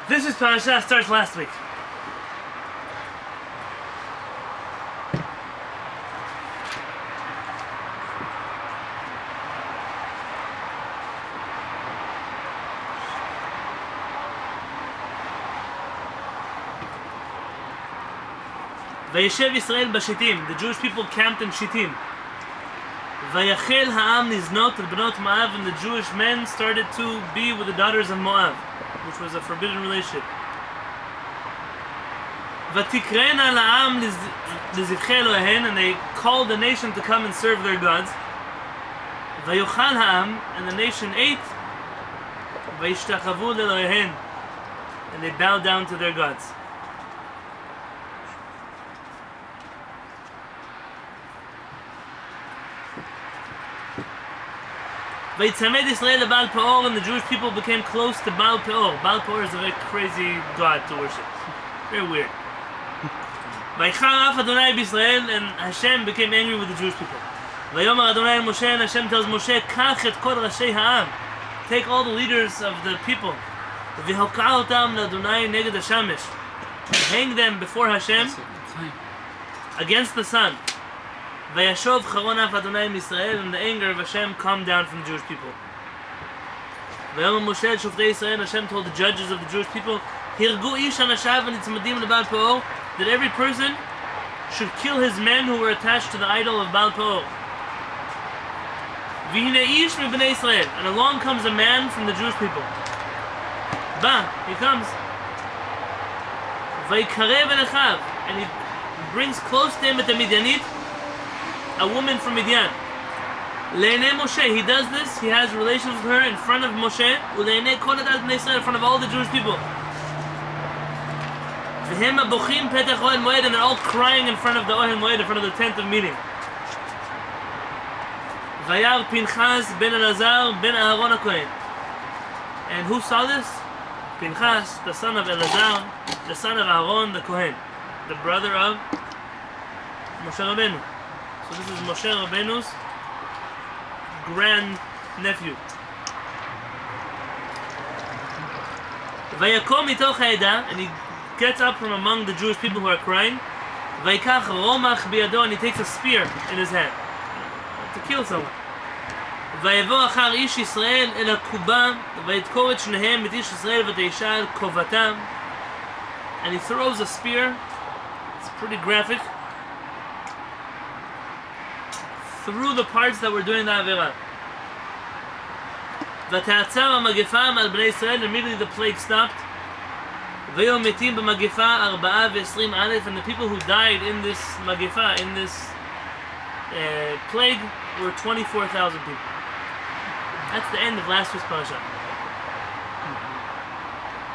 This is Parashat starts last week. Vayeshev Yisrael b'Shittim. The Jewish people camped in Shittim. Vayachel ha'am niznot b'not Moav, and the Jewish men started to be with the daughters of Moav, which was a forbidden relationship. Vatikrena la'am lizivchei Eloheihen, and they called the nation to come and serve their gods. Vayochal ha'am, and the nation ate. Vayishtachavu le'Eloheihen, and they bowed down to their gods. Vayitzamed Yisrael leBaal Peor, and the Jewish people became close to Baal Peor. Baal Peor is a very crazy god to worship. Very weird. Vaychar af Adonai b'Yisrael, and Hashem became angry with the Jewish people. Vayomer Adonai el Moshe, and Hashem tells Moshe, Kach et kol rashei ha'am, take all the leaders of the people. V'hokah otam l'Adonai neged hashamesh, hang them before Hashem against the sun. Vayashov charon af Adonai Yisrael, and the anger of Hashem calmed down from the Jewish people. Vayomer Moshe el shoftei Yisrael, Hashem told the judges of the Jewish people, Hirgu ish anashav v'nitzmadim leBaal Peor, that every person should kill his men who were attached to the idol of Baal Peor. V'hine ish mibnei Yisrael, and along comes a man from the Jewish people. He comes. Vayikarev elechav, and he brings close to him at the Midianit a woman from Midian. Le'enei Moshe, he does this, he has relations with her in front of Moshe, u'le'enei kol adat bnei Yisrael, in front of all the Jewish people. V'hem ha'bochim petach ohel moed, and they're all crying in front of the ohel moed, in front of the tent of meeting. Vayar Pinchas ben Elazar ben Aharon HaKohen. And who saw this? Pinchas, the son of Elazar, the son of Aharon the Kohen, the brother of Moshe Rabbeinu. So this is Moshe Rabbeinu's grand-nephew. Vayakom mitoch ha'eda, and he gets up from among the Jewish people who are crying. Vayikach romach biyado, and he takes a spear in his hand to kill someone. Vayavo achar ish Yisrael el hakuba, vayidkor et shnehem et ish Yisrael v'et ha'isha el kovatam, and he throws a spear. It's pretty graphic. Through the parts that were doing the Avirah. V'ta'atzar ha'magefa al bnei Yisrael, and immediately the plague stopped. V'yom metim b'magefa 24 alef, and the people who died in this magefa, in this plague, were 24,000 people. That's the end of last week's parasha.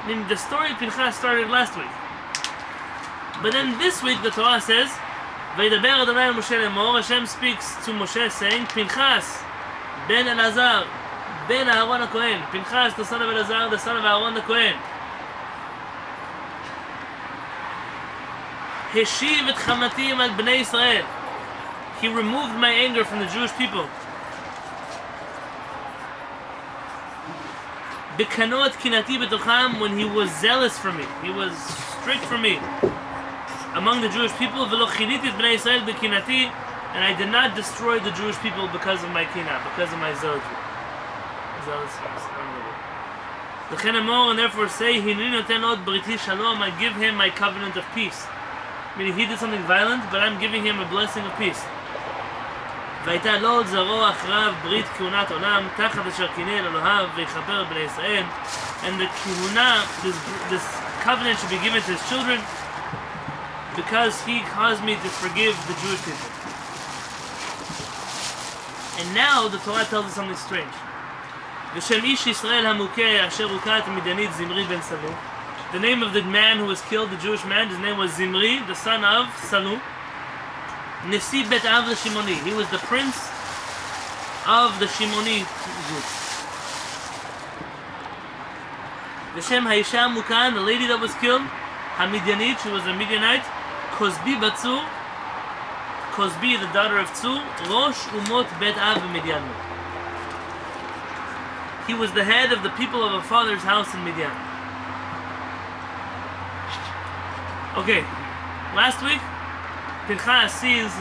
I mean, the story of Pinchas started last week. But then this week the Torah says, Vaydaber Adonai el Moshe lemor, Hashem speaks to Moshe saying, Pinchas ben Elazar ben Aharon HaKohen, Pinchas the son of Elazar, the son of Aharon the Kohen, Heshiv et chamatim al bnei Yisrael, he removed my anger from the Jewish people. B'kano et kinati b'tocham, when he was zealous for me, he was strict for me among the Jewish people. V'lo chiniti et bnei Yisrael b'kinati, and I did not destroy the Jewish people because of my kina, because of my zealotry. L'chen amor, and therefore say, Hineni noten od briti shalom, I give him my covenant of peace. Meaning he did something violent, but I'm giving him a blessing of peace. והייתה לו עוד זרוע אחריו ברית כהונת עולם תחת אשר קינא אל אלוהיו ויכפר את בני ישראל. And the kihuna, this covenant should be given to his children because he caused me to forgive the Jewish people. And now the Torah tells us something strange. ושם איש ישראל המוכה אשר הוכה את המדיינית זמרי בן סלו. The name of the man who was killed, the Jewish man, his name was Zimri, the son of Salu. Nesi bet Av the Shimoni. He was the prince of the Shimoni group. V'shem Haisha Mukan, the lady that was killed, Hamidianit, she was a Midianite. Kozbi Batzur, Kozbi, the daughter of Tzur, Rosh Umot bet Av Midian. He was the head of the people of her father's house in Midian. Okay, last week, Pinchas sees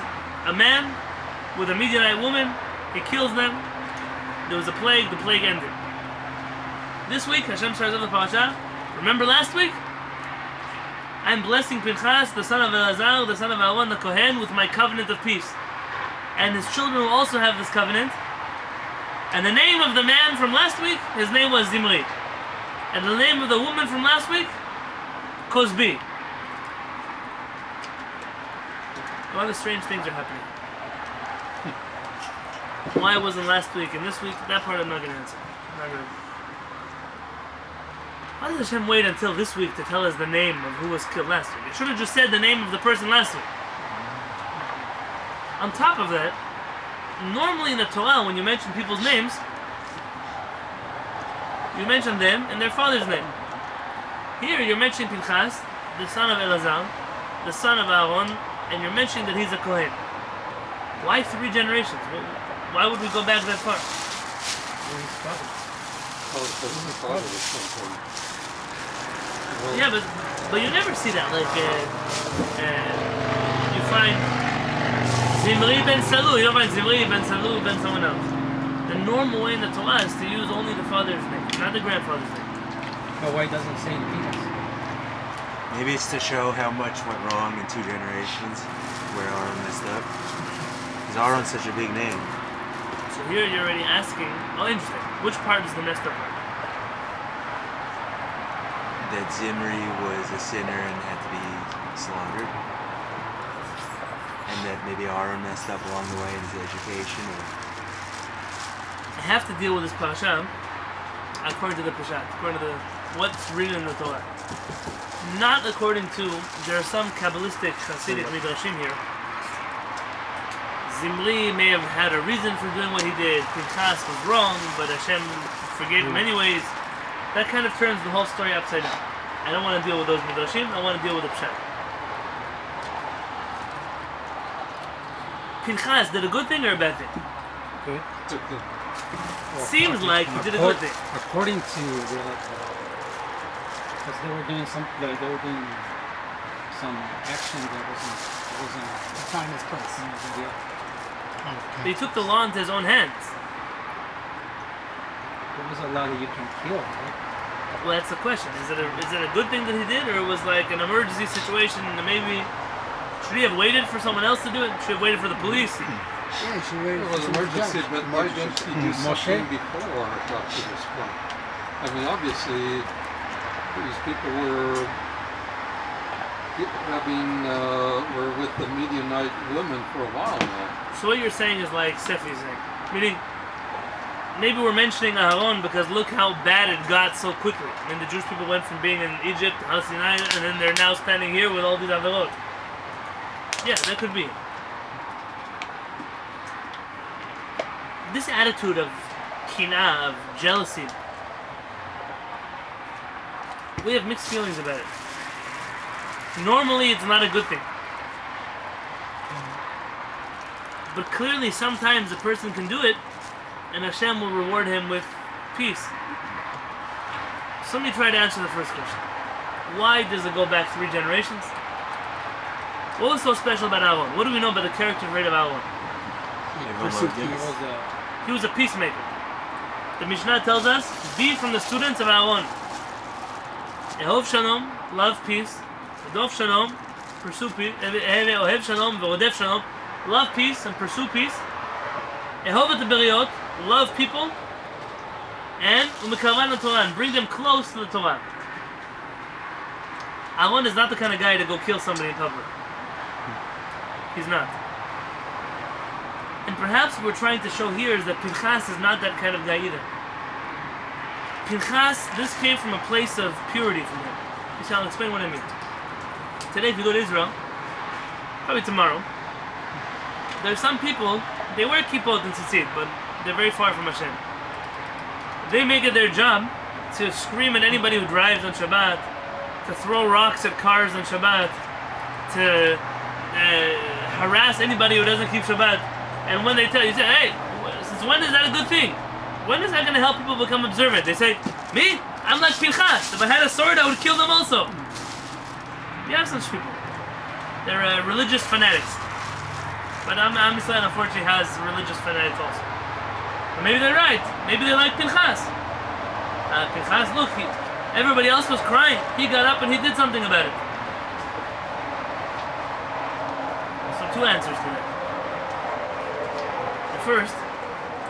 a man with a Midianite woman. He kills them. There was a plague. The plague ended. This week, Hashem starts off the parasha. Remember last week? I'm blessing Pinchas, the son of Elazar, the son of Aaron, the Kohen, with my covenant of peace. And his children will also have this covenant. And the name of the man from last week, his name was Zimri. And the name of the woman from last week, Kozbi. A lot of strange things are happening. Why it wasn't last week and this week, that part I'm not going to answer. Why did Hashem wait until this week to tell us the name of who was killed last week? It should have just said the name of the person last week. On top of that, normally in the Torah, when you mention people's names, you mention them and their father's name. Here you're mentioning Pinchas, the son of Elazar, the son of Aaron, and you're mentioning that he's a Kohen. Why 3 generations? Why would we go back that far? Yeah, but you never see that. Like, you find Zimri ben Salu, you don't find Zimri ben Salu ben someone else. The normal way in the Torah is to use only the father's name, not the grandfather's name. But why doesn't it say the penis? Maybe it's to show how much went wrong in 2 generations, where Aaron messed up. Because Aaron's such a big name. So here you're already asking, oh interesting, which part is the messed up part? That Zimri was a sinner and had to be slaughtered. And that maybe Aaron messed up along the way in his education. I have to deal with this parasha according to the Peshat, according to what's written in the Torah. Not according to, there are some Kabbalistic Hasidic Midrashim here. Zimri may have had a reason for doing what he did. Pinchas was wrong, but Hashem forgave him anyways. That kind of turns the whole story upside down. I don't want to deal with those Midrashim, I want to deal with the Peshat. Pinchas did a good thing or a bad thing? Good. Well, seems like he did a good thing. According to the, because they were doing some action that wasn't the time is place. But he took the law into his own hands. There was a lot that you can kill, right? Well, that's the question. Is it a good thing that he did, or it was like an emergency situation and maybe should he have waited for someone else to do it? Should he have waited for the police? Yeah, she waited It was for an emergency, the but why didn't he do something before it got to this point? I mean, obviously, these people were with the Midianite women for a while now. So what you're saying is like Sefi's saying, meaning maybe we're mentioning Aharon because look how bad it got so quickly. I mean, the Jewish people went from being in Egypt to Har Sinai, and then they're now standing here with all these averot. Yeah, that could be. This attitude of kina, of jealousy, we have mixed feelings about it. Normally, it's not a good thing. But clearly, sometimes a person can do it, and Hashem will reward him with peace. So let me try to answer the first question. Why does it go back 3 generations? What was so special about Aaron? What do we know about the character trait of Aaron? He was a peacemaker. The Mishnah tells us, be from the students of Aaron. Ehov shalom, love peace. Ehov shalom, pursue peace. Ohev shalom, ve'odev shalom, love peace and pursue peace. Ehov et beriot, love people. And umekavan Torah, and bring them close to the Torah. Aaron is not the kind of guy to go kill somebody in public. He's not. And perhaps what we're trying to show here is that Pinchas is not that kind of guy either. Pinchas, this came from a place of purity from him. I'll explain what I mean. Today, if you go to Israel, probably tomorrow, there are some people, they wear kippot and tzitzit, but they're very far from Hashem. They make it their job to scream at anybody who drives on Shabbat, to throw rocks at cars on Shabbat, to harass anybody who doesn't keep Shabbat. And when they tell you, say, hey, since when is that a good thing? When is that going to help people become observant? They say, me? I'm like Pinchas. If I had a sword, I would kill them also. You have such people. They're religious fanatics. But Am Yisrael unfortunately has religious fanatics also. But maybe they're right. Maybe they like Pinchas. Pinchas, look, everybody else was crying. He got up and he did something about it. So two answers to that. The first,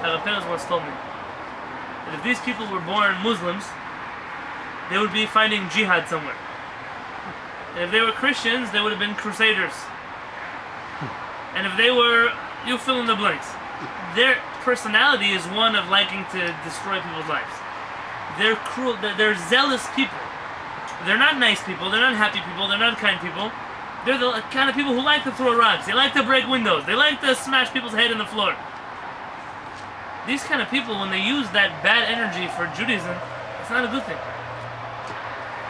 Rabbi Pinchas once told me that if these people were born Muslims, they would be fighting jihad somewhere. And if they were Christians, they would have been crusaders. And if they were, you fill in the blanks. Their personality is one of liking to destroy people's lives. They're cruel, they're zealous people. They're not nice people, they're not happy people, they're not kind people. They're the kind of people who like to throw rocks, they like to break windows, they like to smash people's head in the floor. These kind of people, when they use that bad energy for Judaism, it's not a good thing.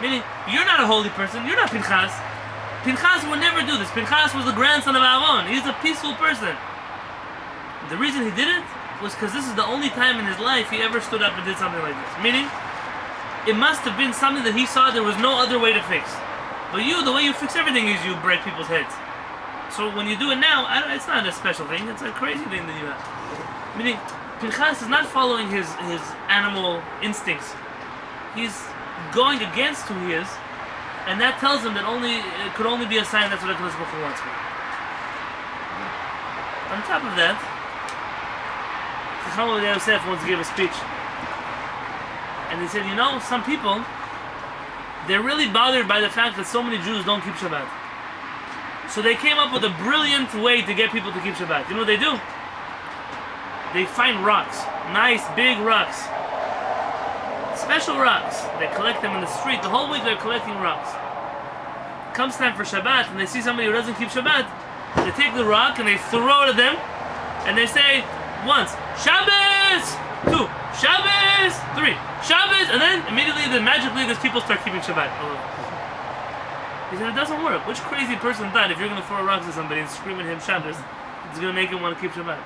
Meaning, you're not a holy person, you're not Pinchas. Pinchas would never do this. Pinchas was the grandson of Aaron. He's a peaceful person. The reason he did it was because this is the only time in his life he ever stood up and did something like this. Meaning, it must have been something that he saw there was no other way to fix. But you, the way you fix everything is you break people's heads. So when you do it now, it's not a special thing, it's a crazy thing that you have. Meaning, Pinchas is not following his animal instincts. He's going against who he is, and that tells him that it could only be a sign that's what HaKadosh Baruch Hu wants for him. On top of that, Chacham Ovadia Yosef once gave a speech, and he said, some people, they're really bothered by the fact that so many Jews don't keep Shabbat. So they came up with a brilliant way to get people to keep Shabbat. You know what they do? They find rocks, nice big rocks, special rocks. They collect them in the street. The whole week they're collecting rocks. Comes time for Shabbat and they see somebody who doesn't keep Shabbat, they take the rock and they throw it at them and they say once, Shabbos! 2, Shabbos! 3, Shabbos! And then immediately, magically, these people start keeping Shabbat. He said, it doesn't work. Which crazy person thought if you're going to throw rocks at somebody and scream at him Shabbos, it's going to make him want to keep Shabbat?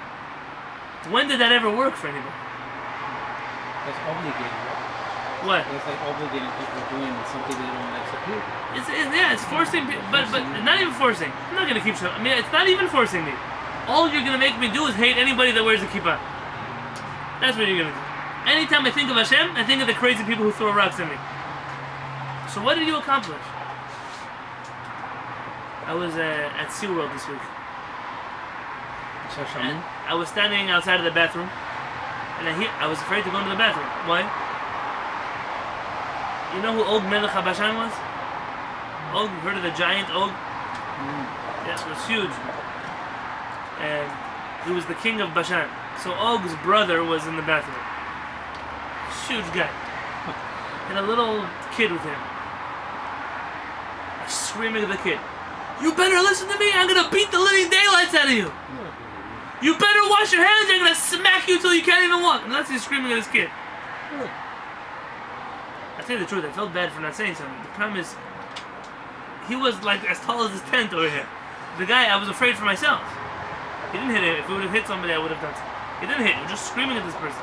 When did that ever work for anybody? That's obligated. What? It's like obligating people doing something they don't like to do. It's forcing, but not even forcing. I'm not going to keep Shabbat. I mean, it's not even forcing me. All you're going to make me do is hate anybody that wears a kippah. That's what you're going to do. Anytime I think of Hashem, I think of the crazy people who throw rocks at me. So what did you accomplish? I was at SeaWorld this week. And I was standing outside of the bathroom, and I was afraid to go into the bathroom. Why? You know who Og Melech HaBashan was? Og, you heard of the giant Og? Yes, it was huge. And he was the king of Bashan. So Og's brother was in the bathroom. Huge guy. And a little kid with him. Screaming at the kid, "You better listen to me, I'm gonna beat the living daylights out of you! You better wash your hands, I'm gonna smack you till you can't even walk!" And that's he's screaming at his kid. I tell you the truth, I felt bad for not saying something. The problem is, he was like as tall as his tent over here. The guy, I was afraid for myself. He didn't hit him. If he would have hit somebody, I would have done something. He didn't hit him, just screaming at this person.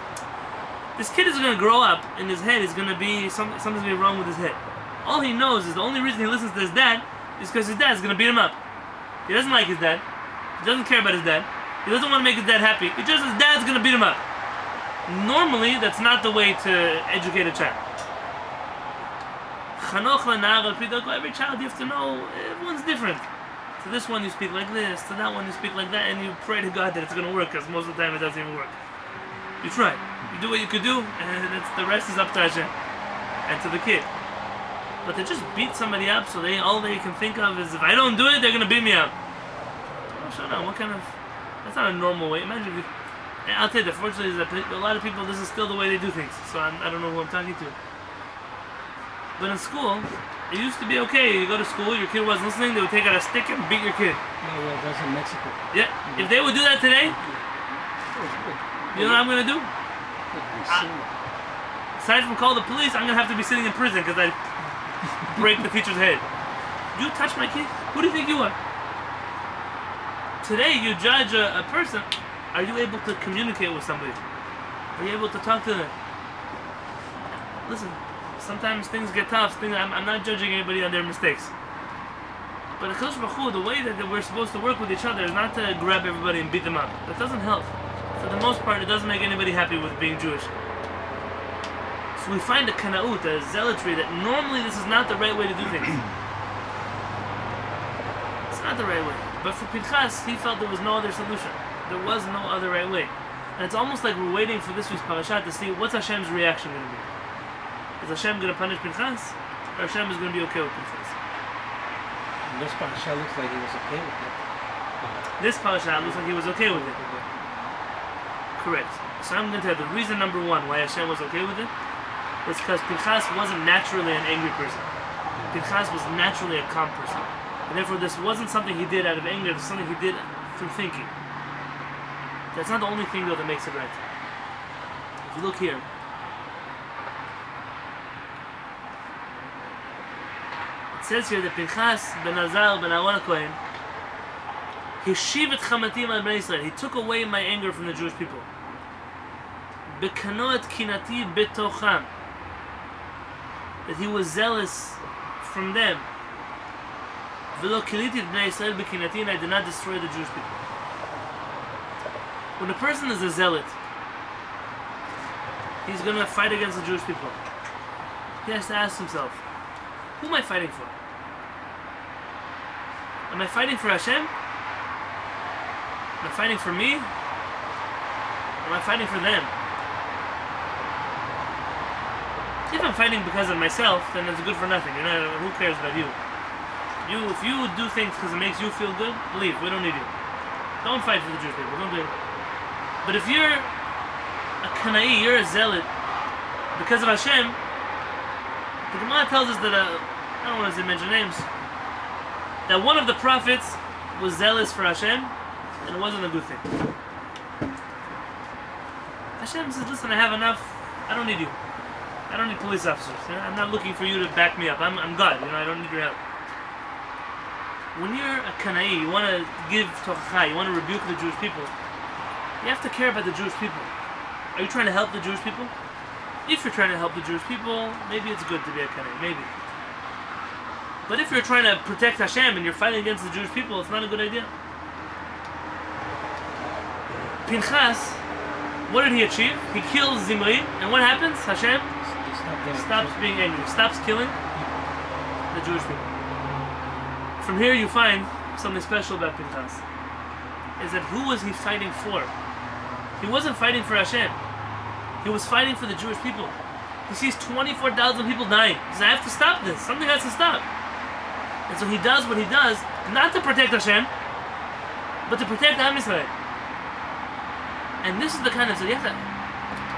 This kid is gonna grow up, and his head is gonna be, something's gonna be wrong with his head. All he knows is the only reason he listens to his dad is because his dad's gonna beat him up. He doesn't like his dad. He doesn't care about his dad. He doesn't want to make his dad happy. It's just his dad's gonna beat him up. Normally, that's not the way to educate a child. Every child, you have to know, everyone's different. To this one you speak like this, to that one you speak like that, and you pray to God that it's going to work, because most of the time it doesn't even work. You try. You do what you could do, and the rest is up to Hashem and to the kid. But to just beat somebody up, so all they can think of is, if I don't do it, they're going to beat me up. Oh, shut up. What kind of... That's not a normal way. Imagine if you... I'll tell you, fortunately, a lot of people, this is still the way they do things, so I don't know who I'm talking to. But in school, it used to be okay. You go to school, your kid wasn't listening, they would take out a stick and beat your kid. Yeah, well, that's in Mexico. Yeah. If they would do that today, you know what I'm going to do? Aside from call the police, I'm going to have to be sitting in prison because I break the teacher's head. You touch my kid? Who do you think you are? Today, you judge a person. Are you able to communicate with somebody? Are you able to talk to them? Listen. Sometimes things get tough. I'm not judging anybody on their mistakes. But HaKadosh Baruch Hu, the way that we're supposed to work with each other is not to grab everybody and beat them up. That doesn't help. For the most part, it doesn't make anybody happy with being Jewish. So we find a kana'ut, a zealotry, that normally this is not the right way to do things. It's not the right way. But for Pinchas, he felt there was no other solution. There was no other right way. And it's almost like we're waiting for this week's parashat to see what's Hashem's reaction going to be. Is Hashem going to punish Pinchas? Or Hashem is going to be okay with Pinchas? And this parasha looks like he was okay with it. This parashat looks like he was okay with it. Correct. So I'm going to tell you the reason number one why Hashem was okay with it was because Pinchas wasn't naturally an angry person. Pinchas was naturally a calm person. And therefore this wasn't something he did out of anger, it was something he did through thinking. That's not the only thing though that makes it right. If you look here, it says here that Pinchas ben Azar ben Aaron Kohen, Hishiv et chamatim al bnei Yisrael, he took away my anger from the Jewish people. Bekano et kinati betocham, that he was zealous from them. V'lo kiliti et bnei Yisrael bekinati, and I did not destroy the Jewish people. When a person is a zealot, he's going to fight against the Jewish people. He has to ask himself, who am I fighting for? Am I fighting for Hashem? Am I fighting for me? Or am I fighting for them? If I'm fighting because of myself, then it's good for nothing. Who cares about you? If you do things because it makes you feel good, leave. We don't need you. Don't fight for the Jewish people. Don't do it. But if you're a Kanai, you're a zealot because of Hashem, the Gemara tells us that I don't want to mention names, that one of the prophets was zealous for Hashem, and it wasn't a good thing. Hashem says, "Listen, I have enough. I don't need you. I don't need police officers. I'm not looking for you to back me up. I'm God. I don't need your help." When you're a Kanai, you want to give tochacha, you want to rebuke the Jewish people. You have to care about the Jewish people. Are you trying to help the Jewish people? If you're trying to help the Jewish people, maybe it's good to be a Kanai, maybe. But if you're trying to protect Hashem and you're fighting against the Jewish people, it's not a good idea. Pinchas, what did he achieve? He kills Zimri, and what happens? Hashem stops being angry, stops killing the Jewish people. From here you find something special about Pinchas. Is that who was he fighting for? He wasn't fighting for Hashem. He was fighting for the Jewish people. He sees 24,000 people dying. He says, I have to stop this. Something has to stop. And so he does what he does, not to protect Hashem, but to protect Am Yisrael. And this is the kind of, so you have to,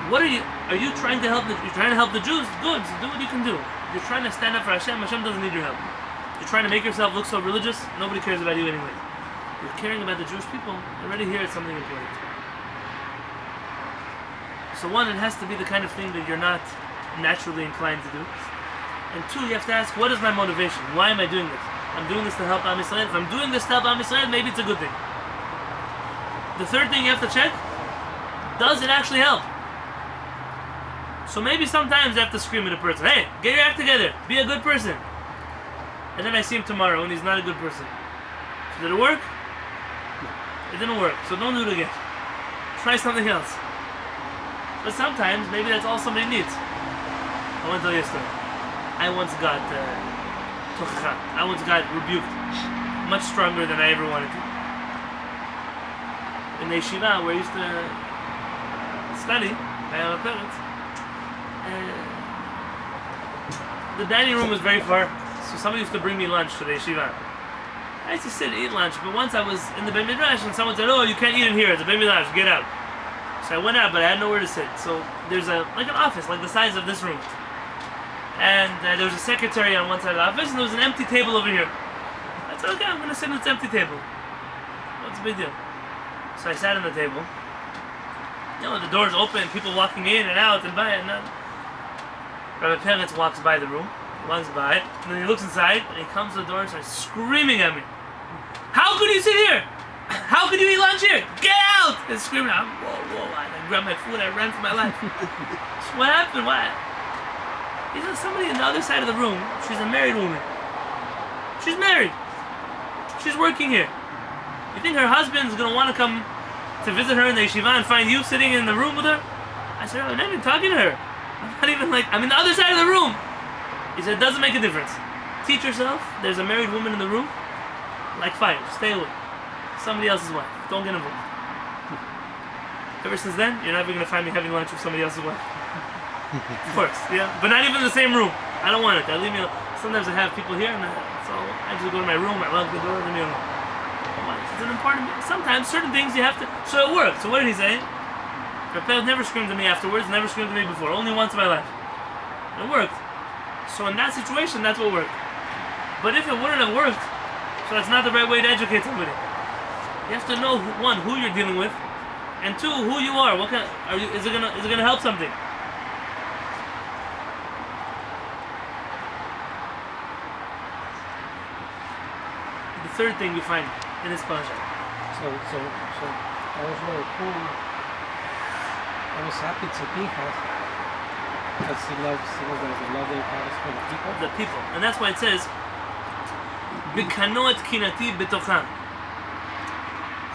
what are you trying to help, you're trying to help the Jews? Good, so do what you can do. You're trying to stand up for Hashem, Hashem doesn't need your help. You're trying to make yourself look so religious, nobody cares about you anyway. You're caring about the Jewish people, already here it's something important. So one, it has to be the kind of thing that you're not naturally inclined to do. And two, you have to ask, what is my motivation? Why am I doing this? I'm doing this to help Am Yisrael. If I'm doing this to help Am Yisrael, maybe it's a good thing. The third thing you have to check, does it actually help? So maybe sometimes I have to scream at a person, hey, get your act together, be a good person. And then I see him tomorrow and he's not a good person. So did it work? It didn't work, so don't do it again. Try something else. But sometimes, maybe that's all somebody needs. I want to tell you a story. I once got tochacha. I once got rebuked. Much stronger than I ever wanted to. In the yeshiva where I used to study, by my parents, the dining room was very far, so somebody used to bring me lunch to the yeshiva. I used to sit and eat lunch, but once I was in the Beit Midrash and someone said, oh, you can't eat in here, it's a Beit Midrash, get out. So I went out, but I had nowhere to sit. So there's like an office, like the size of this room. And there was a secretary on one side of the office, and there was an empty table over here. I said, okay, I'm going to sit at this empty table. What's the big deal? So I sat on the table. The door's open, people walking in and out and by and out. Rabbi Peretz walks by the room, walks by, and then he looks inside, and he comes to the door and starts screaming at me. How could you sit here? How could you eat lunch here? Get out! And screaming out. Whoa. I grabbed my food, I ran for my life. So what happened? What? He said, somebody on the other side of the room, she's a married woman. She's married. She's working here. You think her husband's gonna want to come to visit her in the yeshiva and find you sitting in the room with her? I said, I'm not even talking to her. I'm not even like, I'm in the other side of the room. He said, it doesn't make a difference. Teach yourself. There's a married woman in the room. Like fire. Stay away. Somebody else's wife. Don't get involved. Ever since then, you're never going to find me having lunch with somebody else's wife. Of course, yeah. But not even in the same room. I don't want it. Leave me alone. Sometimes I have people here, and so I just go to my room, I lock the door, leave me alone. It's an important... Sometimes, certain things you have to... So it worked. So what did he say? Raphael never screamed at me afterwards, never screamed at me before. Only once in my life. It worked. So in that situation, that's what worked. But if it wouldn't have worked, so that's not the right way to educate somebody. You have to know, one, who you're dealing with, and two, who you are. What kind? Is it gonna help something? The third thing you find in this parasha. So I was really cool. I was happy to Pinchas because he was the love that he has for the people. The people, and that's why it says, "B'kanoat kinati b'tocham,"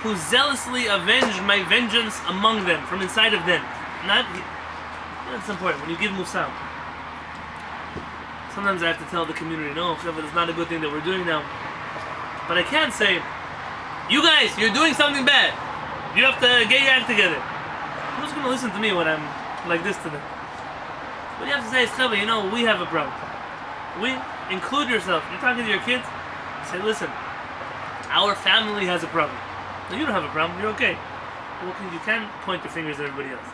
who zealously avenged my vengeance among them, from inside of them. Not. That's important when you give musar. Sometimes I have to tell the community, no, it's not a good thing that we're doing now. But I can't say, you guys, you're doing something bad. You have to get your act together. Who's going to listen to me when I'm like this to them? What you have to say is, you know, we have a problem. We include yourself. You're talking to your kids. Say, listen, our family has a problem. No, you don't have a problem. You're okay. You can't point your fingers at everybody else.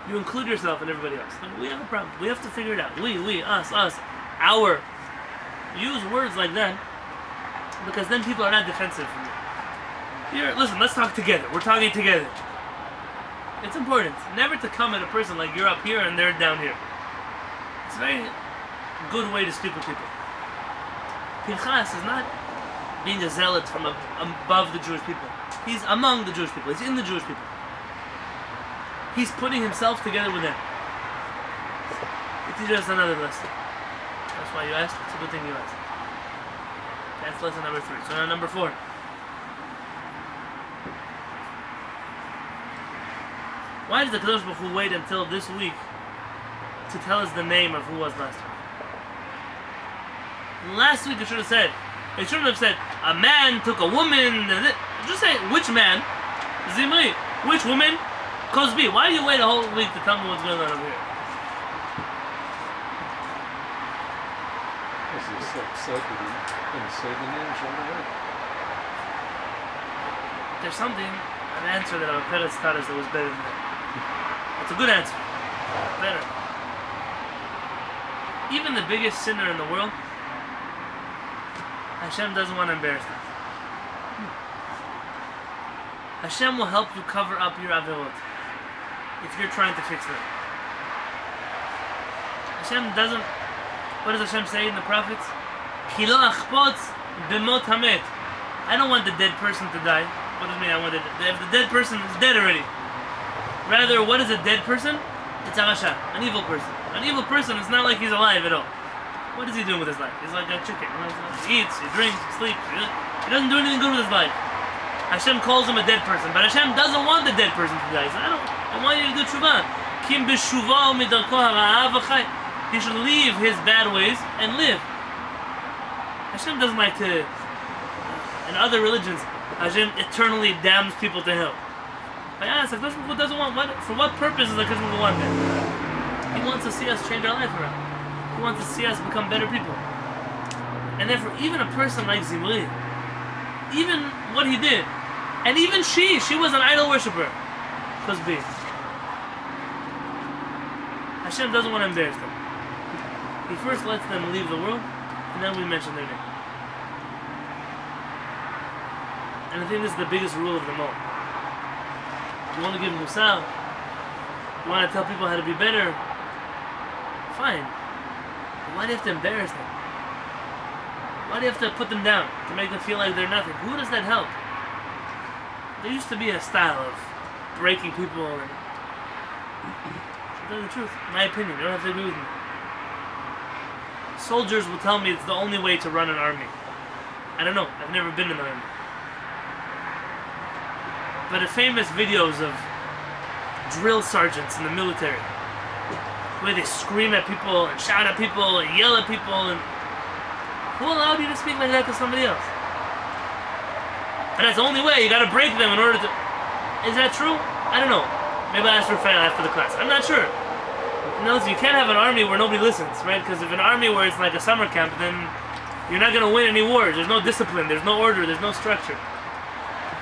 You include yourself and everybody else. We have a problem. We have to figure it out. We, us, our. Use words like that. Because then people are not defensive for you. Listen, let's talk together. We're talking together. It's important never to come at a person like you're up here and they're down here. It's a very good way to speak with people. Pinchas is not being a zealot from above the Jewish people. He's among the Jewish people. He's in the Jewish people. He's putting himself together with them. It teaches us another lesson. That's why you asked. It's a good thing you asked. That's lesson number 3. So now number 4. Why does the Kadosh Baruch Hu wait until this week to tell us the name of who was last week? Last week it should have said, it shouldn't have said, a man took a woman, just say, which man? Zimri. Which woman? Cosby. Why do you wait a whole week to tell me what's going on over here? Was he so upset that he didn't say the names right away? There's something, an answer that our parents taught us that was better than that. It's a good answer. Better. Even the biggest sinner in the world, Hashem doesn't want to embarrass them. Hashem will help you cover up your avirot if you're trying to fix them. Hashem doesn't. What does Hashem say in the prophets? Ki lo achpotz b'mot hamet. I don't want the dead person to die. What does it mean? I want the dead person is dead already. Rather, what is a dead person? It's a rasha, an evil person. An evil person is not like he's alive at all. What is he doing with his life? He's like a chicken. He eats, he drinks, he sleeps. He doesn't do anything good with his life. Hashem calls him a dead person, but Hashem doesn't want the dead person to die. He says, I want you to do tshuva. Kim b'shuva u'midarko hara'ah v'chay. He should leave his bad ways and live. Hashem doesn't like to. In other religions, Hashem eternally damns people to hell. But yeah, it's like who doesn't want what? For what purpose is Hakadosh Baruch Hu want that? He wants to see us change our life around. He wants to see us become better people. And therefore, even a person like Zimri, even what he did, and even she was an idol worshiper. Cosby. Hashem doesn't want to embarrass them. He first lets them leave the world, and then we mention their name. And I think this is the biggest rule of them all. You want to give musar, you want to tell people how to be better, fine. But why do you have to embarrass them? Why do you have to put them down, to make them feel like they're nothing? Who does that help? There used to be a style of breaking people and... I'll tell you the truth, my opinion, you don't have to agree with me. Soldiers will tell me it's the only way to run an army. I don't know, I've never been in the army. by the famous videos of drill sergeants in the military, where they scream at people and shout at people and yell at people. And who allowed you to speak like that to somebody else? And that's the only way. You got to break them in order to. Is that true? I don't know. Maybe I'll ask Rafael after the class. I'm not sure. No, you can't have an army where nobody listens, right? Because if an army where it's like a summer camp, then you're not going to win any wars. There's no discipline, there's no order, there's no structure.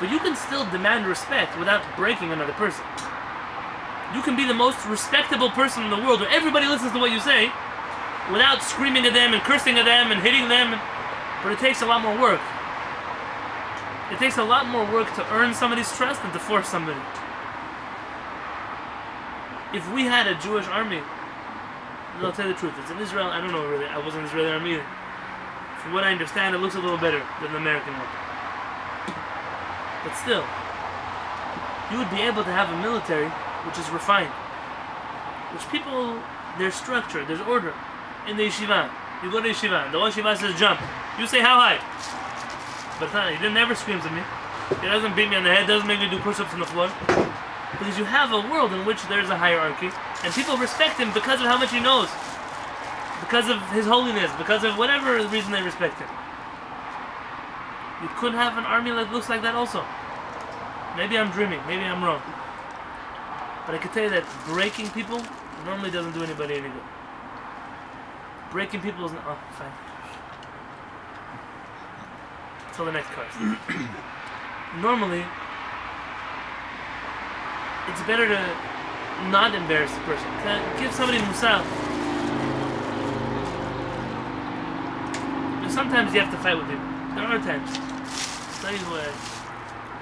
But you can still demand respect without breaking another person. You can be the most respectable person in the world where everybody listens to what you say without screaming at them and cursing at them and hitting them. But it takes a lot more work. It takes a lot more work to earn somebody's trust than to force somebody. If we had a Jewish army, I'll tell you the truth, it's in Israel, I don't know really, I wasn't in the Israeli army either. From what I understand, it looks a little better than the American one. But still, you would be able to have a military which is refined. Which people, there's structure, there's order. In the yeshiva, you go to yeshiva, the whole yeshiva says jump. You say how high? But it's not, he never screams at me. He doesn't beat me on the head, doesn't make me do push-ups on the floor. Because you have a world in which there's a hierarchy, and people respect him because of how much he knows. Because of his holiness, because of whatever reason they respect him. You could have an army that looks like that also. Maybe I'm dreaming, maybe I'm wrong. But I can tell you that breaking people normally doesn't do anybody any good. Breaking people is not... Oh, fine. Till the next card. Normally, it's better to not embarrass the person. Give somebody musal. Sometimes you have to fight with people. There are times. I'll tell you what.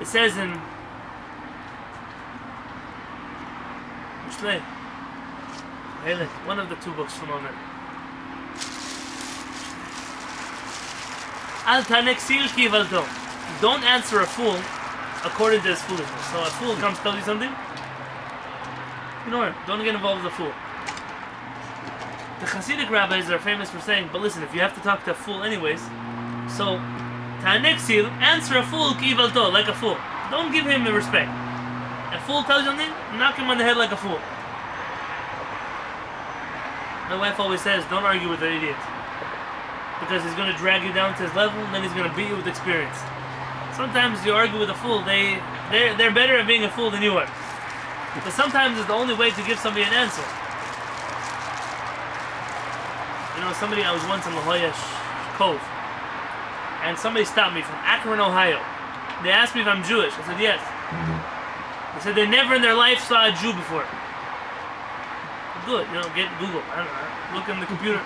It says in Mishlei, one of the two books from Omer. Al taneksil ki valto. Don't answer a fool according to his foolishness. So a fool comes to tell you something, ignore him. Don't get involved with a fool. The Hasidic rabbis are famous for saying, but listen, if you have to talk to a fool anyways, so taneksil, answer a fool ki valto, like a fool. Don't give him the respect. A fool tells you something, knock him on the head like a fool. My wife always says, don't argue with an idiot. Because he's going to drag you down to his level, and then he's going to beat you with experience. Sometimes you argue with a fool, they're better at being a fool than you are. But sometimes it's the only way to give somebody an answer. You know, I was once in La Jolla Cove, and somebody stopped me from Akron, Ohio. They asked me if I'm Jewish. I said yes. They said they never in their life saw a Jew before. Good, get Google. I don't know, look in the computer.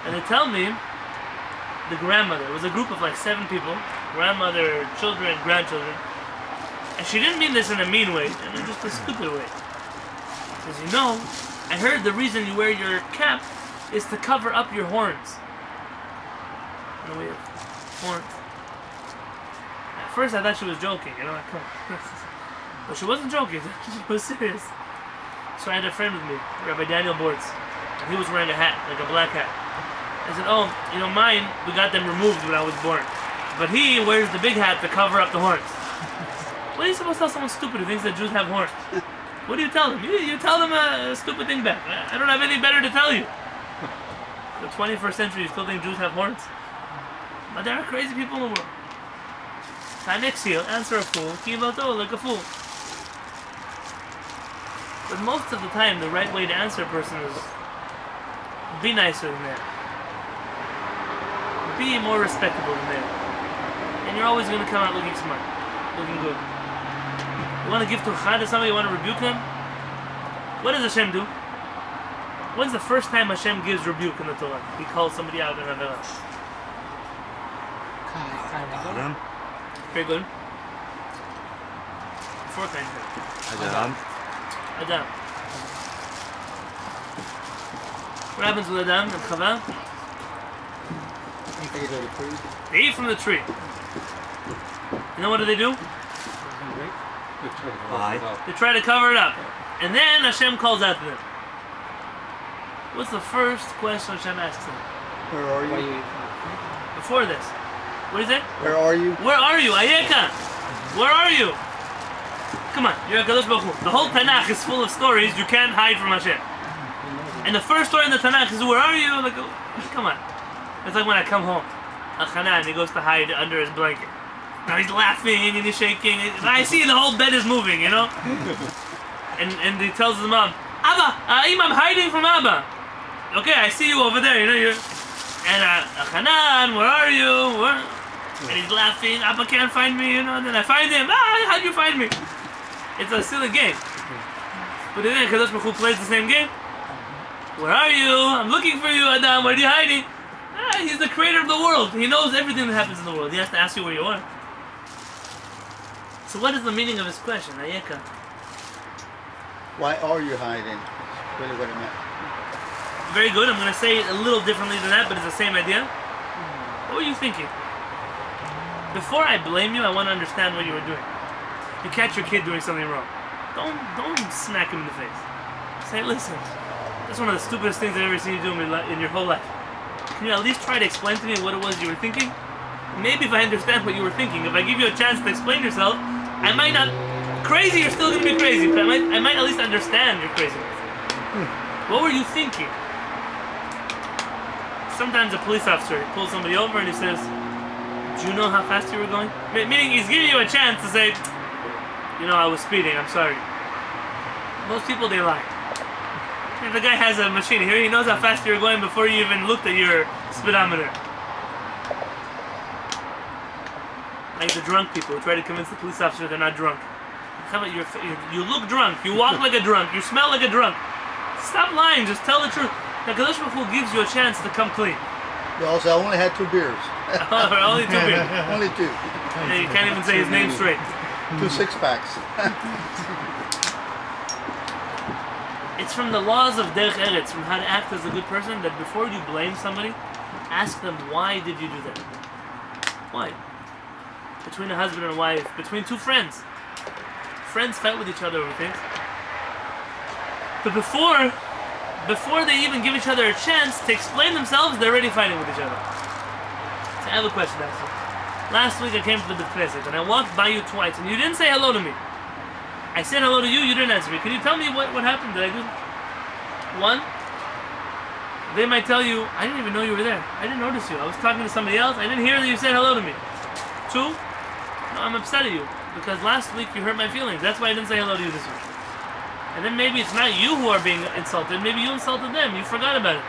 And they tell me the grandmother, it was a group of like 7 people, grandmother, children, grandchildren, and she didn't mean this in a mean way, in just a stupid way. She says, I heard the reason you wear your cap is to cover up your horns. And we have horns. At first I thought she was joking, but she wasn't joking, she was serious. So I had a friend with me, Rabbi Daniel Bortz, and he was wearing a hat, like a black hat. I said, mine, we got them removed when I was born. But he wears the big hat to cover up the horns. What are you supposed to tell someone stupid who thinks that Jews have horns? What do you tell them? You tell them a stupid thing back. I don't have anything better to tell you. The 21st century, you still think Jews have horns? But there are crazy people in the world. Tanexil, answer a fool. Kivato, like a fool. But most of the time, the right way to answer a person is be nicer than that. Be more respectable than that. And you're always going to come out looking smart, looking good. You want to give turcha to somebody, you want to rebuke them? What does Hashem do? When's the first time Hashem gives rebuke in the Torah? He calls somebody out in Avera. Adam. Very good. 4 times. Adam. What happens with Adam and Chava? They eat from the tree. You know what do? They try to cover it up. And then Hashem calls out to them. What's the first question Hashem asks them? Where are you? Before this. What is it? Where are you? Where are you? Ayeka! Where are you? Come on, you're a Kadosh Baruch Hu. The whole Tanakh is full of stories you can't hide from Hashem. And the first story in the Tanakh is, where are you? Like, come on. It's like when I come home. Hanan, he goes to hide under his blanket. Now he's laughing and he's shaking. And I see the whole bed is moving, you know? And he tells his mom, Abba, I'm hiding from Abba. Okay, I see you over there, you know? And Hanan, where are you? Where? And he's laughing, Abba can't find me, you know? And then I find him, how'd you find me? It's a silly game. But then Kadosh Baruch Hu plays the same game. Where are you? I'm looking for you, Adam. Where are you hiding? He's the creator of the world. He knows everything that happens in the world. He has to ask you where you are. So what is the meaning of his question, Ayeka? Why are you hiding? Really what it meant. Very good. I'm going to say it a little differently than that, but it's the same idea. What were you thinking? Before I blame you, I want to understand what you were doing. You catch your kid doing something wrong. Don't smack him in the face. Say, listen, that's one of the stupidest things I've ever seen you do in your whole life. Can you at least try to explain to me what it was you were thinking? Maybe if I understand what you were thinking, if I give you a chance to explain yourself, I might not... Crazy, you're still going to be crazy, but I might at least understand your craziness. What were you thinking? Sometimes a police officer pulls somebody over and he says, do you know how fast you were going? Meaning he's giving you a chance to say, you know, I was speeding, I'm sorry. Most people, they lie. If the guy has a machine here, he knows how fast you're going before you even looked at your speedometer. Like the drunk people who try to convince the police officer they're not drunk. How about you look drunk, you walk like a drunk, you smell like a drunk. Stop lying, just tell the truth. Now Kadosh Baruch Hu gives you a chance to come clean. You also, I only had 2 beers. Only 2 beers. Only 2. Yeah, you can't even say his name straight. 2 6-packs. It's from the laws of Derech Eretz, from how to act as a good person, that before you blame somebody, ask them, why did you do that? Why? Between a husband and a wife, between 2 friends. Friends fight with each other over things. But before they even give each other a chance to explain themselves, they're already fighting with each other. So I have a question to ask you. Last week I came to the Beit Knesset and I walked by you twice and you didn't say hello to me. I said hello to you, you didn't answer me. Can you tell me what happened? Did I do? 1, they might tell you, I didn't even know you were there. I didn't notice you. I was talking to somebody else. I didn't hear that you said hello to me. 2, no, I'm upset at you because last week you hurt my feelings. That's why I didn't say hello to you this week. And then maybe it's not you who are being insulted. Maybe you insulted them. You forgot about it.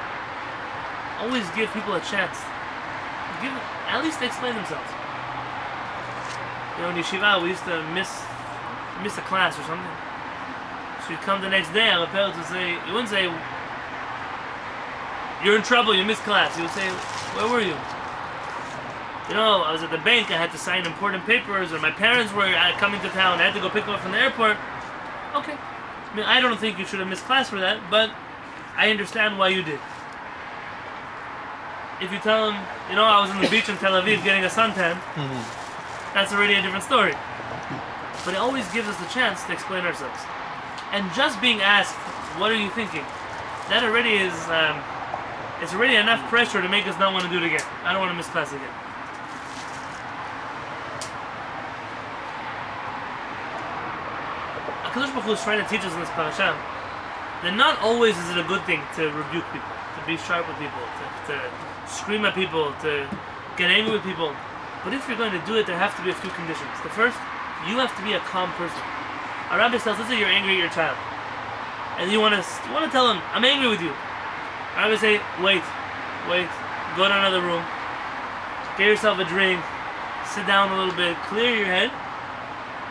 Always give people a chance. At least explain themselves. You know, in yeshiva, we used to miss a class or something. So you'd come the next day, and the parents would say, you wouldn't say, you're in trouble, you missed class. You would say, where were you? You know, I was at the bank, I had to sign important papers, or my parents were coming to town, I had to go pick them up from the airport. Okay. I mean, I don't think you should have missed class for that, but I understand why you did. If you tell them, you know, I was on the beach in Tel Aviv getting a suntan, that's already a different story. But it always gives us the chance to explain ourselves. And just being asked, what are you thinking? That already is, it's already enough pressure to make us not want to do it again. I don't want to miss class again. HaKadosh Baruch Hu is trying to teach us in this parasha that not always is it a good thing to rebuke people, to be sharp with people, to scream at people, to get angry with people. But if you're going to do it, there have to be a few conditions. The first, you have to be a calm person. A rabbi says, let's say you're angry at your child, and you want to tell him, I'm angry with you. A rabbi say, wait, go to another room, get yourself a drink, sit down a little bit, clear your head,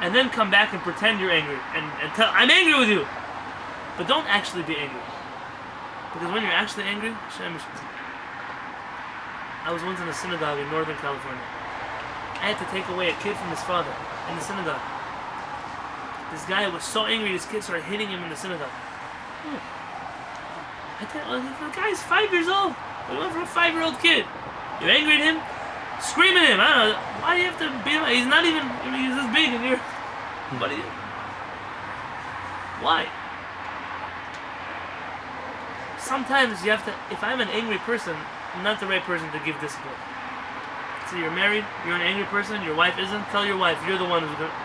and then come back and pretend you're angry and tell, I'm angry with you. But don't actually be angry. Because when you're actually angry, I was once in a synagogue in Northern California. I had to take away a kid from his father in the synagogue. This guy was so angry, his kid started hitting him in the synagogue. The guy's 5 years old. We went for a 5-year-old kid. You're angry at him? Scream at him. I don't know. Why do you have to beat him? He's not even, he's this big and you're... What are you... Why? Sometimes you have to... If I'm an angry person, I'm not the right person to give discipline. So you're married, you're an angry person, your wife isn't, tell your wife, you're the one who's going to...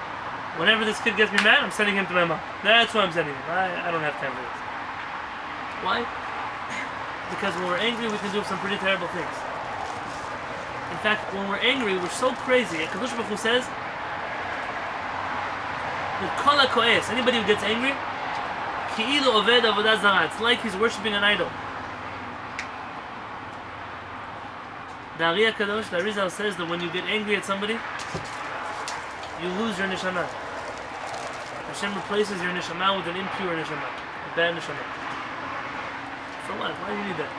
Whenever this kid gets me mad, I'm sending him to my mom. That's why I'm sending him. I don't have time for this. Why? Because when we're angry, we can do some pretty terrible things. In fact, when we're angry, we're so crazy. Kadosh Baruch Hu says, "Kol hako'es," anybody who gets angry, ki'ilu oved avodah zarah. It's like he's worshiping an idol. The Ari HaKadosh, the Arizal says that when you get angry at somebody, you lose your neshama. Hashem replaces your neshama with an impure neshama, a bad neshama. For what? Why do you need that?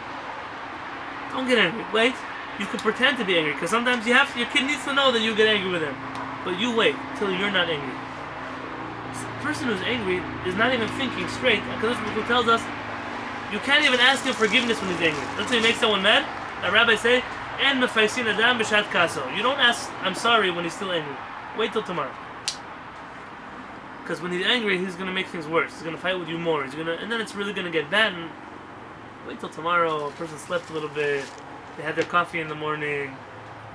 Don't get angry. Wait. You can pretend to be angry, because sometimes your kid needs to know that you get angry with him. But you wait till you're not angry. The person who's angry is not even thinking straight. Because Baruch Hu tells us, you can't even ask him forgiveness when he's angry. Let's say you make someone mad. The rabbis say, "En mefaisin adam b'shat kaso." You don't ask, "I'm sorry," when he's still angry. Wait till tomorrow. Because when he's angry, he's going to make things worse. He's going to fight with you more. And then it's really going to get bad. And wait till tomorrow. A person slept a little bit. They had their coffee in the morning.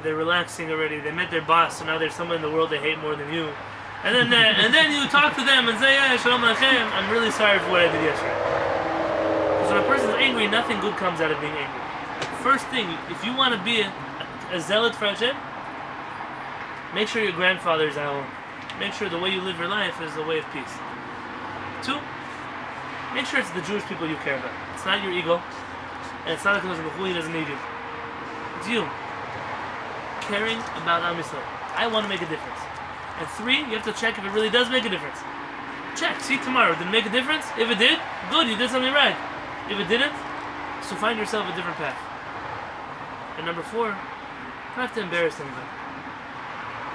They're relaxing already. They met their boss, so now there's someone in the world they hate more than you. And then you talk to them and say, "Yeah, shalom aleichem. I'm really sorry for what I did yesterday." Because when a person's angry, nothing good comes out of being angry. First thing, if you want to be a zealot for Hashem, make sure your grandfather is at home. Make sure the way you live your life is the way of peace. 2, make sure it's the Jewish people you care about. It's not your ego, and it's not because He doesn't need you. It's you. Caring about Am Yisrael. I want to make a difference. And 3, you have to check if it really does make a difference. Check. See tomorrow. Did it make a difference? If it did, good. You did something right. If it didn't, so find yourself a different path. And number 4, you don't have to embarrass anybody.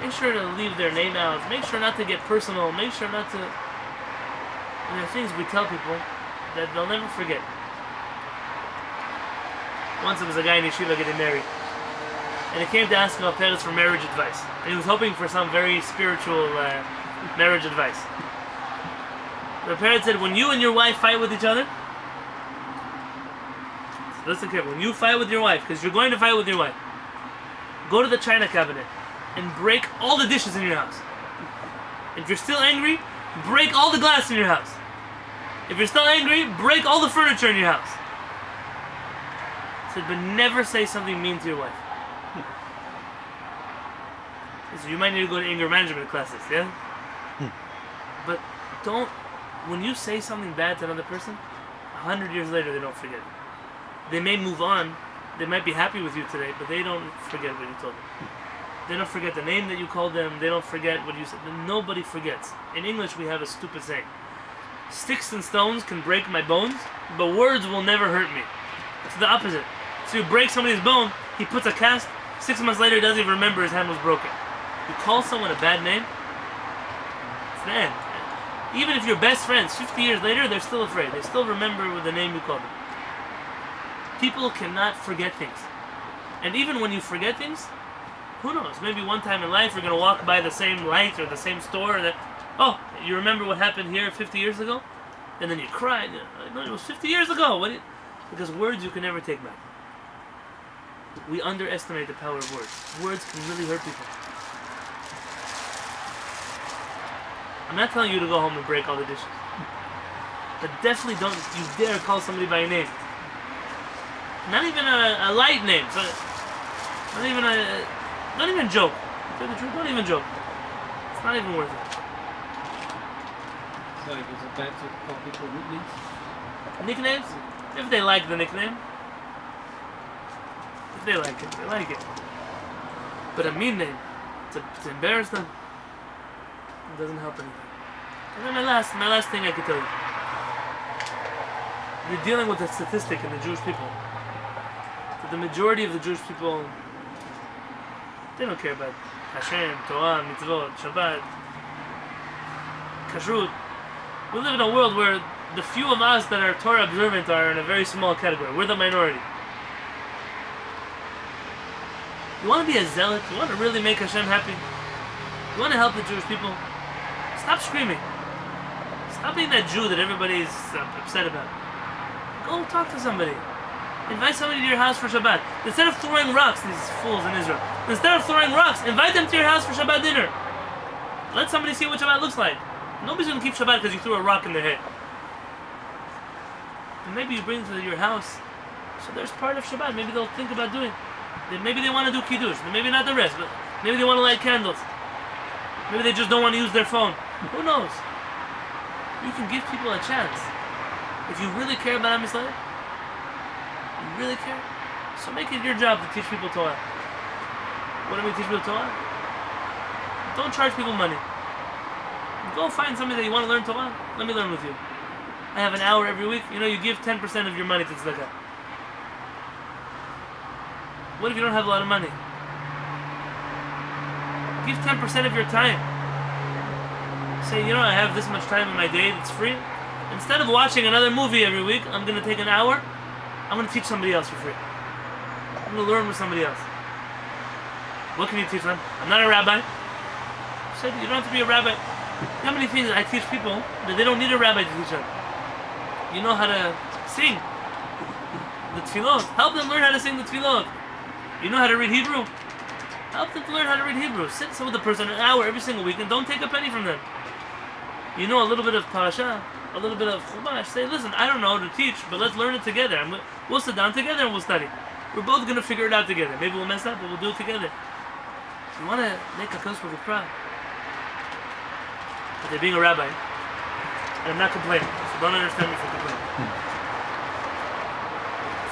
Make sure to leave their name out. Make sure not to get personal. Make sure not to... And there are things we tell people that they'll never forget. Once there was a guy in yeshiva getting married. And he came to ask about parents for marriage advice. And he was hoping for some very spiritual marriage advice. The parent said, when you and your wife fight with each other, listen carefully, when you fight with your wife, because you're going to fight with your wife, go to the china cabinet and break all the dishes in your house. If you're still angry, break all the glass in your house. If you're still angry, break all the furniture in your house. He said, but never say something mean to your wife. So you might need to go to anger management classes, yeah? But don't, when you say something bad to another person, 100 years later they don't forget it. They may move on, they might be happy with you today, but they don't forget what you told them. They don't forget the name that you called them, they don't forget what you said. Nobody forgets. In English we have a stupid saying. Sticks and stones can break my bones, but words will never hurt me. It's the opposite. So you break somebody's bone, he puts a cast, 6 months later he doesn't even remember his hand was broken. You call someone a bad name, it's the end. Even if you're best friends, 50 years later, they're still afraid. They still remember with the name you called them. People cannot forget things. And even when you forget things, who knows? Maybe one time in life you're going to walk by the same light or the same store that, oh, you remember what happened here 50 years ago? And then you cry. No, it was 50 years ago. Because words you can never take back. We underestimate the power of words. Words can really hurt people. I'm not telling you to go home and break all the dishes. But definitely don't you dare call somebody by a name. Not even a light name. So don't even joke. To tell you the truth, don't even joke. It's not even worth it. So is it bad to call people nicknames? Nicknames? If they like the nickname. If they like it, they like it. But a mean name, to embarrass them, it doesn't help anything. And then my last thing I could tell you. You're dealing with a statistic in the Jewish people. That the majority of the Jewish people, they don't care about Hashem, Torah, mitzvot, Shabbat, kashrut. We live in a world where the few of us that are Torah observant are in a very small category. We're the minority. You want to be a zealot? You want to really make Hashem happy? You want to help the Jewish people? Stop screaming. Stop being that Jew that everybody's upset about. Go talk to somebody. Invite somebody to your house for Shabbat. Instead of throwing rocks, these fools in Israel, instead of throwing rocks, invite them to your house for Shabbat dinner. Let somebody see what Shabbat looks like. Nobody's going to keep Shabbat because you threw a rock in their head. And maybe you bring it to your house. So there's part of Shabbat. Maybe they'll think about doing. Maybe they want to do Kiddush. Maybe not the rest. But maybe they want to light candles. Maybe they just don't want to use their phone. Who knows? You can give people a chance. If you really care about Am Yisrael, you really care, so make it your job to teach people Torah. What do we teach people Torah? Don't charge people money. Go find somebody that you want to learn Torah. Let me learn with you. I have an hour every week. You give 10% of your money to tzedakah. What if you don't have a lot of money? Give 10% of your time. Say, I have this much time in my day that's free. Instead of watching another movie every week, I'm going to take an hour. I'm going to teach somebody else for free. I'm going to learn with somebody else. What can you teach them? I'm not a rabbi. I said, you don't have to be a rabbi. You know how many things I teach people that they don't need a rabbi to teach them? You know how to sing the tefillot. Help them learn how to sing the tefillot. You know how to read Hebrew. Help them to learn how to read Hebrew. Sit with the person an hour every single week and don't take a penny from them. You know a little bit of Parashat, a little bit of Chumash. Say, listen, I don't know how to teach, but let's learn it together. We'll sit down together and we'll study. We're both going to figure it out together. Maybe we'll mess up, but we'll do it together. You want to make a customer proud. But they're being a rabbi. And I'm not complaining, so don't understand me for complaining.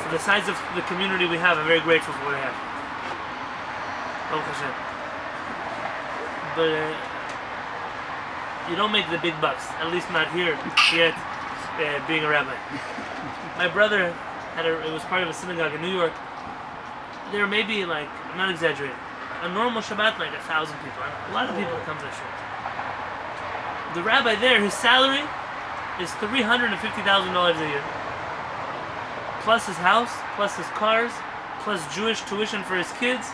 For the size of the community we have, I'm very grateful for what I have. Baruch Hashem. But you don't make the big bucks, at least not here yet, being a rabbi. My brother it was part of a synagogue in New York. There were maybe, I'm not exaggerating, a normal Shabbat, 1,000 people. A lot of people come to the shul. The rabbi there, his salary is $350,000 a year. Plus his house, plus his cars, plus Jewish tuition for his kids,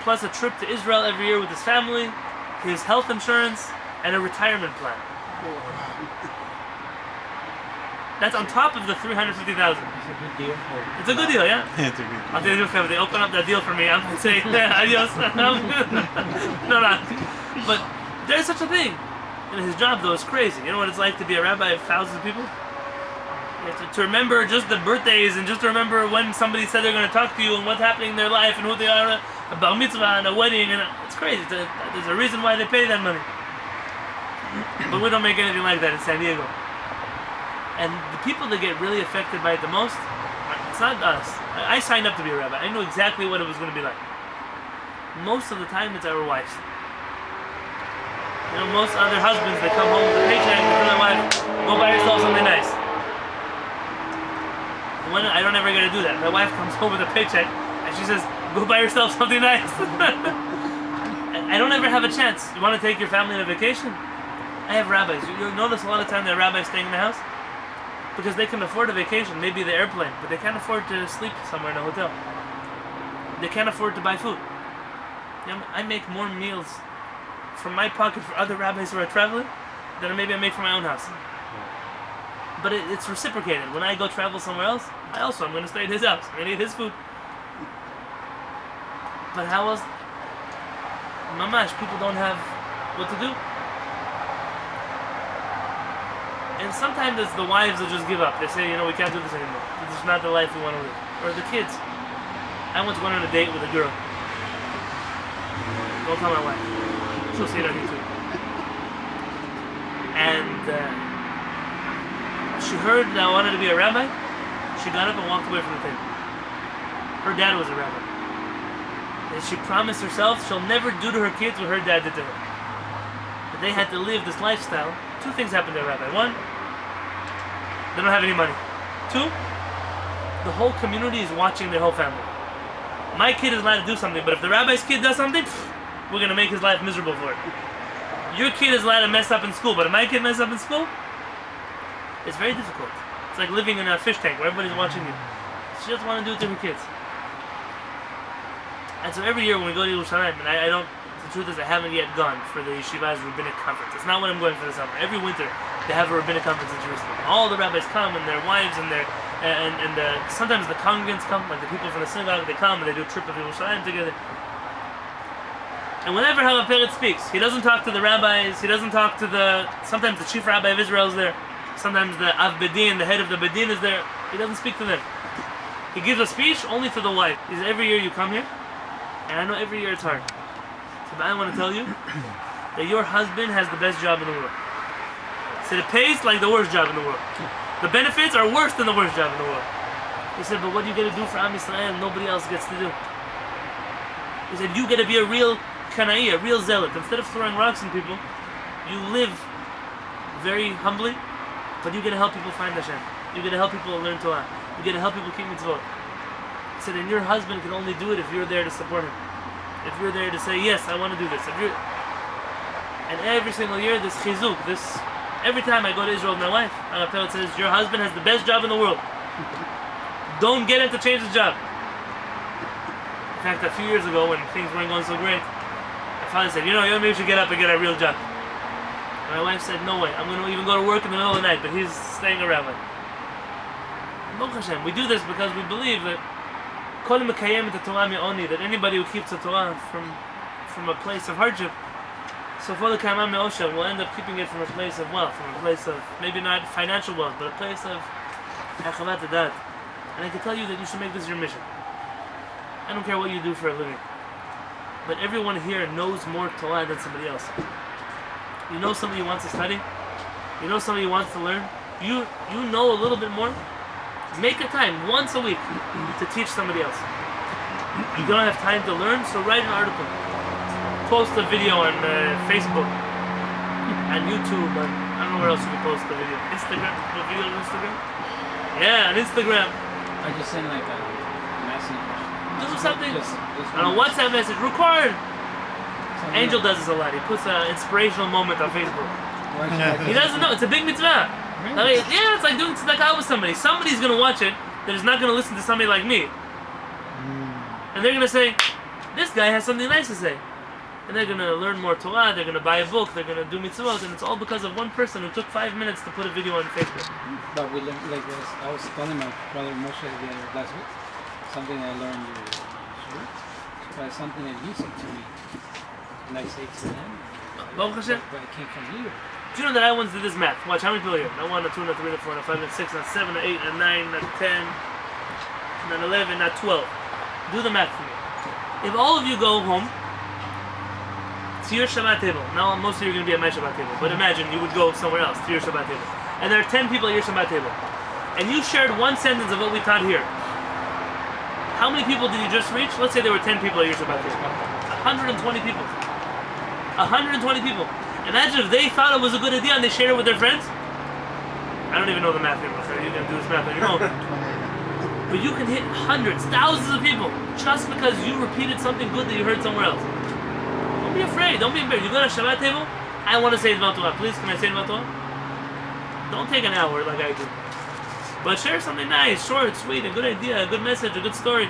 plus a trip to Israel every year with his family, his health insurance, and a retirement plan. That's on top of the $350,000. It's a good deal. It's a good deal, yeah? It's a good I'll tell you if they open up that deal for me, I'm going to say, adios. No. But there's such a thing. And his job, though, is crazy. You know what it's like to be a rabbi of thousands of people? You have to remember just the birthdays and just to remember when somebody said they're going to talk to you and what's happening in their life and who they are, a bar mitzvah and a wedding. And it's crazy. There's a reason why they pay that money. But we don't make anything like that in San Diego. And the people that get really affected by it the most, it's not us. I signed up to be a rabbi. I knew exactly what it was going to be like. Most of the time, it's our wives. Most other husbands, they come home with a paycheck, they tell their wife, go buy yourself something nice. I don't ever get to do that. My wife comes home with a paycheck, and she says, go buy yourself something nice. I don't ever have a chance. You want to take your family on a vacation? I have rabbis. You'll notice a lot of time there are rabbis staying in the house because they can afford a vacation, maybe the airplane, but they can't afford to sleep somewhere in a hotel. They can't afford to buy food. I make more meals from my pocket for other rabbis who are traveling than maybe I make for my own house. But it's reciprocated. When I go travel somewhere else, I'm going to stay at his house. I'm going to eat his food. But how else? Mamash, people don't have what to do. And sometimes it's the wives that just give up. They say, we can't do this anymore. This is not the life we want to live. Or the kids. I once went on a date with a girl. Don't tell my wife. She'll see it on YouTube. And she heard that I wanted to be a rabbi. She got up and walked away from the table. Her dad was a rabbi. And she promised herself she'll never do to her kids what her dad did to her. But they had to live this lifestyle. Two things happened to a rabbi. One, they don't have any money. Two, the whole community is watching their whole family. My kid is allowed to do something, but if the rabbi's kid does something, we're going to make his life miserable for it. Your kid is allowed to mess up in school, but if my kid messes up in school, it's very difficult. It's like living in a fish tank where everybody's watching you. She doesn't want to do it to her kids. And so every year when we go to HaShamayim, and I don't, the truth is I haven't yet gone for the Yeshiva's rabbinic conference. It's not when I'm going for the summer. Every winter they have a rabbinic conference in Jerusalem. All the rabbis come and their wives and sometimes the congregants come, like the people from the synagogue, they come and they do a trip of HaShamayim together. And whenever Halaperit speaks, he doesn't talk to the rabbis, he doesn't talk to sometimes the chief rabbi of Israel is there, sometimes the Av Bedin, the head of the Bedin is there, he doesn't speak to them. He gives a speech only to the wife. He says, every year you come here, and I know every year it's hard. So but I want to tell you that your husband has the best job in the world. So it pays like the worst job in the world. The benefits are worse than the worst job in the world. He said, but what do you get to do for Am Yisrael nobody else gets to do? He said, you get to be a real Kanai, a real zealot. Instead of throwing rocks on people, you live very humbly, but you get to help people find Hashem. You get to help people learn Torah. You get to help people keep mitzvot. He said, and your husband can only do it if you're there to support him. If you're there to say, yes, I want to do this. And every single year, this chizuk, every time I go to Israel with my wife, Halaperit says, your husband has the best job in the world. Don't get him to change his job. In fact, a few years ago, when things weren't going so great, my father said, maybe you should get up and get a real job. And my wife said, no way, I'm going to even go to work in the middle of the night, but he's staying around. Baruch Hashem, we do this because we believe that that anybody who keeps the Torah from a place of hardship, so for the Kaimam Me'osha, we'll end up keeping it from a place of wealth, from a place of, maybe not financial wealth, but a place of Achavat Adat. And I can tell you that you should make this your mission. I don't care what you do for a living. But everyone here knows more Torah than somebody else. You know somebody who wants to study? You know somebody who wants to learn? You know a little bit more? Make a time, once a week, to teach somebody else. You don't have time to learn, so write an article. Post a video on Facebook, and YouTube, and I don't know where else you can post the video. Instagram? The video on Instagram? Yeah, on Instagram. I just send like a message. Do something. Just On a WhatsApp message, record. something Angel like- does this a lot. He puts an inspirational moment on Facebook. Why should I He doesn't know. It's a big mitzvah. Really? Yeah, it's like doing tzedakah with somebody. Somebody's going to watch it that is not going to listen to somebody like me. And they're going to say, this guy has something nice to say. And they're going to learn more Torah, they're going to buy a book, they're going to do mitzvot, and it's all because of one person who took 5 minutes to put a video on Facebook. But we learn like this. I was telling my brother Moshe last week something I learned in Shaar, but something that you said to me. And I say to them, Baruch Hashem. but it came from you. Do you know that I once did this math? Watch, how many people here? Not 1, not 2, not 3, not 4, not 5, not 6, not 7, not 8, not 9, not 10, not 11, not 12. Do the math for me. If all of you go home to your Shabbat table, now most of you are going to be at my Shabbat table, but imagine you would go somewhere else to your Shabbat table. And there are 10 people at your Shabbat table. And you shared one sentence of what we taught here. How many people did you just reach? Let's say there were 10 people at your Shabbat table. 120 people. 120 people. Imagine if they thought it was a good idea and they shared it with their friends. I don't even know the math anymore, so you can do this math on your own. But you can hit hundreds, thousands of people just because you repeated something good that you heard somewhere else. Don't be afraid, don't be embarrassed. You go to a Shabbat table, I want to say Dvar Torah. Please, can I say Dvar Torah? Don't take an hour like I do. But share something nice, short, sweet, a good idea, a good message, a good story.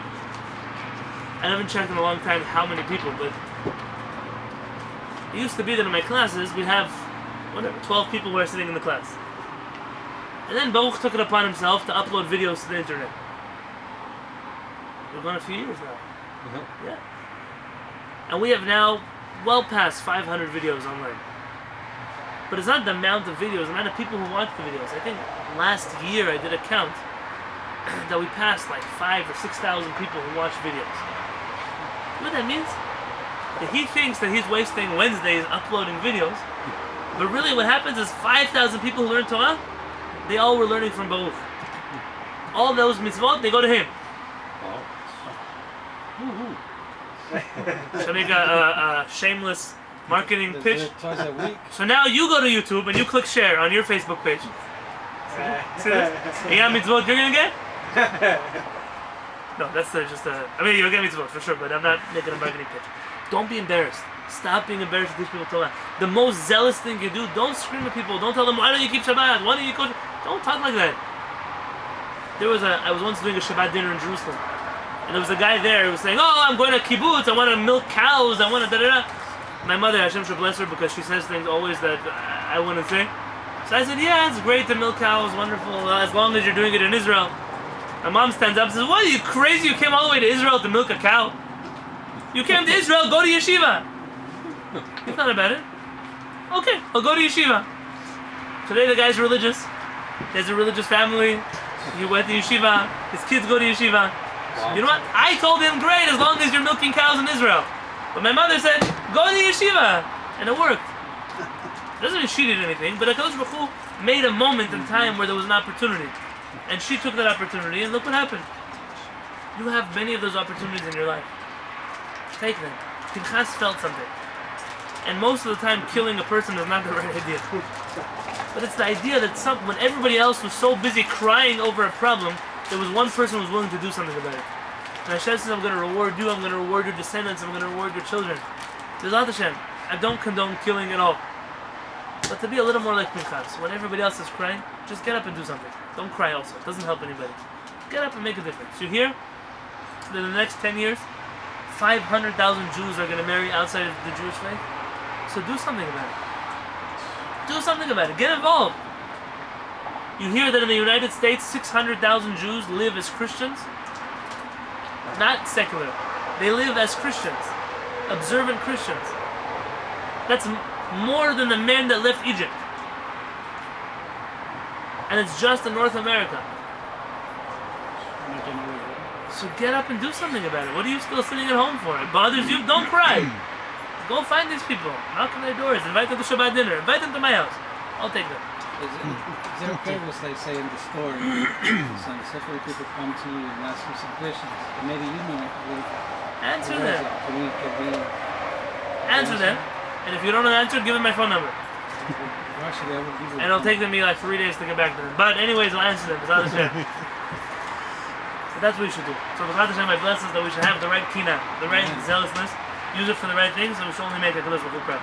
I haven't checked in a long time how many people, but it used to be that in my classes, we'd have, 12 people who are sitting in the class. And then Baruch took it upon himself to upload videos to the internet. We've gone a few years now. Yeah. And we have now well past 500 videos online. But it's not the amount of videos, the amount of people who watch the videos. I think last year I did a count that we passed like 5,000 or 6,000 people who watch videos. You know what that means? That he thinks that he's wasting Wednesdays uploading videos, but really what happens is 5,000 people who learn Torah, they all were learning from Baruch. All those mitzvot, they go to him. Should I make a shameless marketing They pitch? do it twice a week. So now you go to YouTube and you click share on your Facebook page. See this? You got mitzvot you're gonna get? No, that's just a... I mean, you'll get mitzvot for sure, but I'm not making a marketing pitch. Don't be embarrassed. Stop being embarrassed to teach people Torah. The most zealous thing you do, don't scream at people. Don't tell them, why don't you keep Shabbat? Why don't you go... Don't talk like that. I was once doing a Shabbat dinner in Jerusalem. And there was a guy there who was saying, oh, I'm going to kibbutz, I want to milk cows, I want to da-da-da. My mother, Hashem should bless her, because she says things always that I wouldn't say. So I said, yeah, it's great to milk cows, wonderful, as long as you're doing it in Israel. My mom stands up and says, what, are you crazy? You came all the way to Israel to milk a cow? You came to Israel, go to yeshiva. He thought about it. Okay, I'll go to yeshiva. Today the guy's religious. He has a religious family. He went to yeshiva. His kids go to yeshiva. Wow. You know what? I told him, great, as long as you're milking cows in Israel. But my mother said, go to yeshiva. And it worked. It doesn't mean she did anything, but HaKadosh Baruch Hu made a moment in time where there was an opportunity. And she took that opportunity, and look what happened. You have many of those opportunities in your life. Take them. Pinchas felt something. And most of the time, killing a person is not the right idea. But it's the idea that when everybody else was so busy crying over a problem, there was one person who was willing to do something about it. And Hashem says, I'm going to reward you, I'm going to reward your descendants, I'm going to reward your children. Bezat Hashem, I don't condone killing at all. But to be a little more like Pinchas, when everybody else is crying, just get up and do something. Don't cry also, it doesn't help anybody. Get up and make a difference. You hear? That in the next 10 years, 500,000 Jews are going to marry outside of the Jewish faith. So do something about it. Do something about it. Get involved. You hear that in the United States, 600,000 Jews live as Christians? Not secular. They live as Christians. Observant Christians. That's more than the men that left Egypt. And it's just in North America. So get up and do something about it. What are you still sitting at home for? It bothers you? Don't cry. Go find these people. Knock on their doors. Invite them to Shabbat dinner. Invite them to my house. I'll take them. Is there a purpose, they say in the story, some secular people come to you and ask you some questions, and maybe you know it. Answer them. Can we Answer them. And if you don't know the answer, give them my phone number. why should I ever give And it'll take them me like 3 days to get back to them. But anyways, I'll answer them. But that's what we should do. So the Hashem, I bless us that we should have the right kina, the right zealousness, use it for the right things, and we should only make a HaKadosh Baruch Hu proud.